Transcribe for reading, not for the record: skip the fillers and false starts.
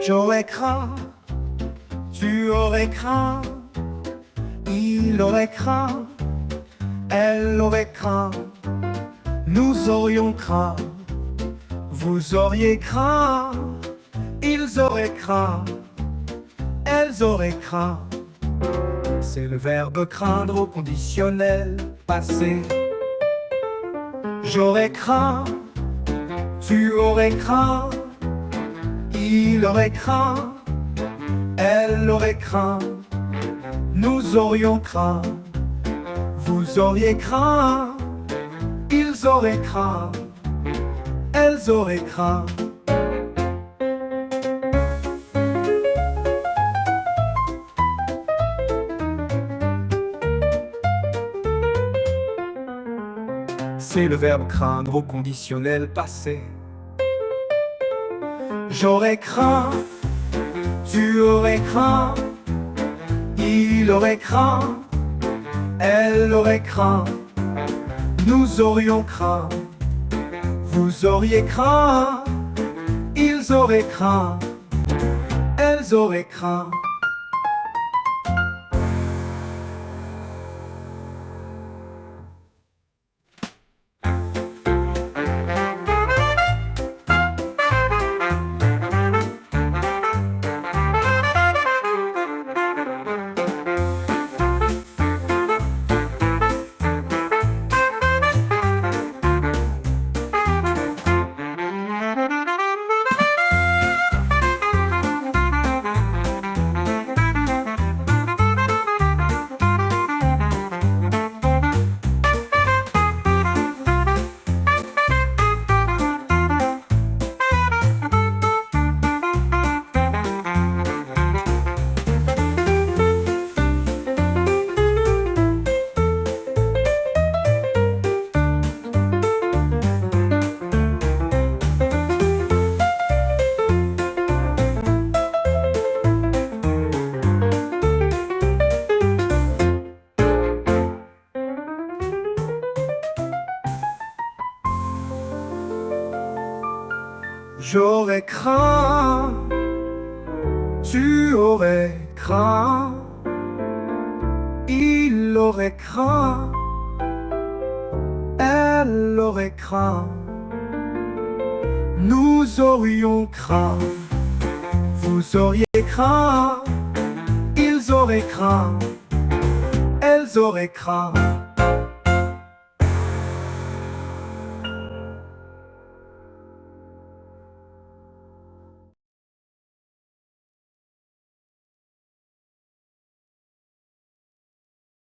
J'aurais craint, tu aurais craint, il aurait craint, elle aurait craint, nous aurions craint, vous auriez craint, ils auraient craint, elles auraient craint. C'est le verbe craindre au conditionnel passé. J'aurais craint, tu aurais craint, il aurait craint, elle aurait craint, nous aurions craint, vous auriez craint, ils auraient craint, elles auraient craint. C'est le verbe craindre au conditionnel passé. J'aurais craint, tu aurais craint, il aurait craint, elle aurait craint, nous aurions craint, vous auriez craint, ils auraient craint, elles auraient craint. J'aurais craint, tu aurais craint, il aurait craint, elle aurait craint, nous aurions craint, vous auriez craint, ils auraient craint, elles auraient craint.